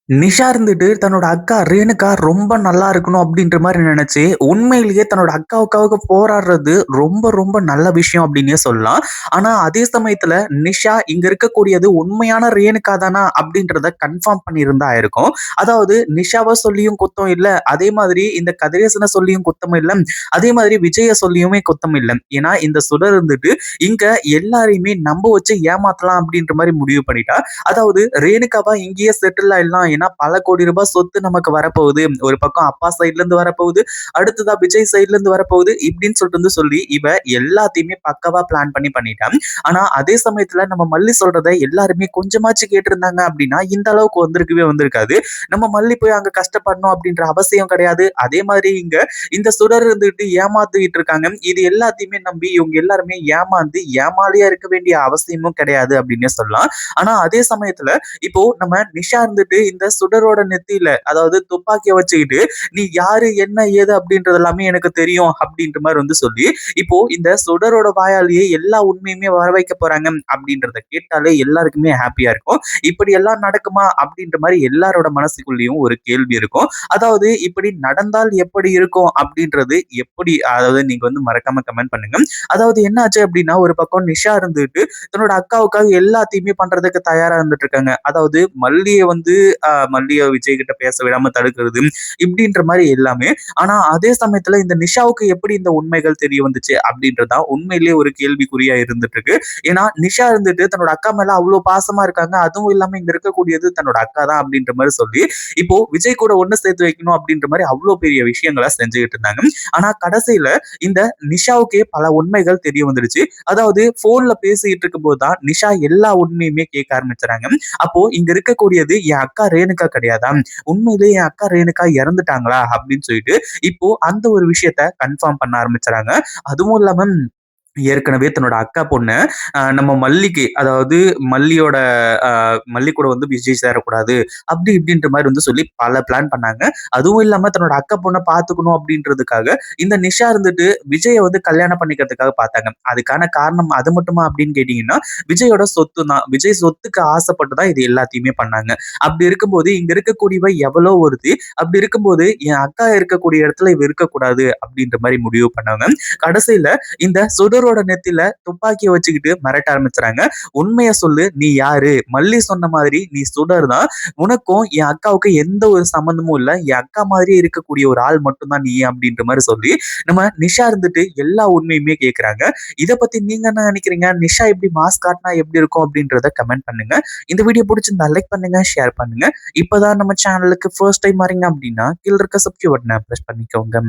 நிஷா இருந்துட்டு தன்னோட அக்கா ரேணுகா ரொம்ப நல்லா இருக்கணும் அப்படின்ற மாதிரி நினைச்சு உண்மையிலேயே தன்னோட அக்காவுக்காக போராடுறது ரொம்ப ரொம்ப நல்ல விஷயம் அப்படின்னே சொல்லலாம். ஆனா அதே சமயத்துல நிஷா இங்க இருக்கக்கூடியது உண்மையான ரேணுகா தானா அப்படின்றத கன்ஃபார்ம் பண்ணியிருந்தா இருக்கும். அதாவது நிஷாவை சொல்லியும் குத்தம் இல்ல, அதே மாதிரி இந்த கதிரேசனை சொல்லியும் குத்தம் இல்ல, அதே மாதிரி விஜய சொல்லியுமே குத்தம் இல்ல. ஏன்னா இந்த சுடர் இருந்துட்டு இங்க எல்லாரையுமே நம்ப வச்சு ஏமாத்தலாம் அப்படின்ற மாதிரி முடிவு பண்ணிட்டா. அதாவது ரேணுகாவா இங்கேயே செட்டில் ஆயிடலாம். ஏன்னா பல கோடி ரூபாய் சொத்து நமக்கு வரப்போகுது. ஒரு பக்கம் அப்பா சைட்ல இருந்து வரப்போகுது, அடுத்ததா விஜய் சைட்ல இருந்து வரப்போகுது இப்படின்னு சொல்லி இவ எல்லாத்தையுமே பக்கவா பிளான் பண்ணிட்டான். ஆனா அதே சமயத்துல நம்ம மல்லி சொல்றத எல்லாருமே கொஞ்சமாச்சு கேட்டிருந்தாங்க அப்படின்னா இந்த அளவுக்கு வந்திருக்காது. நம்ம மல்லி போய் அங்க கஷ்டப்படணும் அப்படின்ற அவசியம் கிடையாது. அதே மாதிரி இங்க இந்த சுடர் இருந்துட்டு ஏமாத்திட்டு இருக்காங்க. இது எல்லாத்தையுமே நம்பி இவங்க எல்லாருமே ஏமாந்து ஏமாளியா இருக்க வேண்டிய அவசியமும் கிடையாது அப்படின்னே சொல்லலாம். ஆனா அதே சமயத்துல இப்போ நம்ம நிஷா இருந்துட்டு இந்த சுடரோட நெத்தியில அதாவது துப்பாக்கிய வச்சுக்கிட்டு நீ யாரு என்ன ஏது அப்படின்றது எல்லாமே எனக்கு தெரியும் அப்படின்ற மாதிரி சொல்லி இப்போ இந்த சுடரோட வாயாலேயே எல்லா உண்மையுமே வர வைக்க போறாங்க அப்படின்றத கேட்டாலே எல்லாருக்குமே ஹாப்பியா இருக்கும். இப்படி எல்லாம் நடக்குமா அப்படின்ற மாதிரி எல்லாரோட மனசுக்குள்ளேயும் ஒரு கேள்வி இருக்கும். அதாவது இப்படி நடந்தால் எப்படி இருக்கும் அப்படின்றது எப்படி, அதாவது நீங்க மறக்காம கமெண்ட் பண்ணுங்க. அதாவது என்ன ஆச்சு அப்படின்னா ஒரு பக்கம் நிஷா இருந்துட்டு தன்னோட அக்காவுக்காக எல்லாத்தையுமே பண்றதுக்கு தயாரா இருந்துட்டு இருக்காங்க. அதாவது மல்லிய விஜய் கிட்ட பேச விடாம தடுக்கிறது இப்படின்ற மாதிரி எல்லாமே. ஆனா அதே சமயத்துல இந்த நிஷாவுக்கு எப்படி இந்த உண்மைகள் தெரிய வந்துச்சு அப்படின்றதா உண்மையிலேயே ஒரு கேள்விக்குறியா இருந்துட்டு இருக்கு. ஏன்னா நிஷா இருந்துட்டு தன்னோட அக்கா மேல அவ்வளவு பாசமா இருக்காங்க. அதுவும் இல்லாம இங்க இருக்கக்கூடியது தன்னோட அக்கா தான் அப்படின்ற மாதிரி சொல்லி இப்போ விஜய் கூட ஒண்ணு சேர்த்து வைக்கணும் அப்படின்ற மாதிரி அவ்வளவு பெரிய விஷயங்களை செஞ்சுக்கிட்டு இருந்தாங்க. ஆனா கடைசியில இந்த நிஷாவுக்கே பல உண்மைகள் தெரிய வந்துருச்சு. அதாவது போன்ல பேசிட்டு இருக்கும் போதுதான் நிஷா எல்லா உண்மையுமே கேட்க ஆரம்பிச்சாங்க. அப்போ இங்க இருக்கக்கூடியது என் அக்கா ரேணுகா கிடையாதா, உண்மையிலேயே என் அக்கா ரேணுகா இறந்துட்டாங்களா அப்படின்னு சொல்லிட்டு இப்போ அந்த ஒரு விஷயத்த கன்ஃபார்ம் பண்ண ஆரம்பிச்சாங்க. அதுவும் இல்லாம ஏற்கனவே தன்னோட அக்கா பொண்ண நம்ம மல்லிக்கு, அதாவது மல்லியோட மல்லி கூட விஜய் சேரக்கூடாது அப்படி இப்படின்ற மாதிரி சொல்லி பல பிளான் பண்ணாங்க. அதுவும் இல்லாம தன்னோட அக்கா பொண்ண பாத்துக்கணும் அப்படின்றதுக்காக இந்த நிஷா இருந்துட்டு விஜய கல்யாணம் பண்ணிக்கிறதுக்காக பார்த்தாங்க. அதுக்கான காரணம் அது மட்டுமா அப்படின்னு கேட்டீங்கன்னா விஜயோட சொத்து தான். விஜய் சொத்துக்கு ஆசைப்பட்டு தான் இது எல்லாத்தையுமே பண்ணாங்க. அப்படி இருக்கும்போது இங்க இருக்கக்கூடியவ எவ்வளோ ஒருத்தி, அப்படி இருக்கும்போது என் அக்கா இருக்கக்கூடிய இடத்துல இவ இருக்கக்கூடாது அப்படின்ற மாதிரி முடிவு பண்ணாங்க. கடைசியில இந்த சுடரோட நெத்தில துப்பாக்கிய வச்சுக்கிட்டு மிரட்ட ஆரம்பிச்சுறாங்க. உண்மைய சொல்லு, நீ யாரு? மல்லி சொன்ன மாதிரி நீ சுடர் தான். உனக்கும் என் அக்காவுக்கும் எந்த ஒரு சம்பந்தமும் இல்ல. என் அக்கா மாதிரி இருக்கக்கூடிய ஒரு ஆள் மட்டும் தான் நீ அப்படின்ற மாதிரி சொல்லி நம்ம நிஷா இருந்துட்டு எல்லா உண்மையுமே கேட்கிறாங்க. இத பத்தி நீங்க என்ன நினைக்கிறீங்க? நிஷா எப்படி மாஸ் காட்டினா எப்படி இருக்கும் அப்படின்றத கமெண்ட் பண்ணுங்க. இந்த வீடியோ பிடிச்சிருந்தா லைக் பண்ணுங்க, ஷேர் பண்ணுங்க. இப்பதான் நம்ம சேனலுக்கு ஃபர்ஸ்ட் டைம் வரீங்க அப்படின்னா கீழ இருக்க சப்ஸ்கிரைப் பட்டனை பிரஸ் பண்ணிக்கோங்க.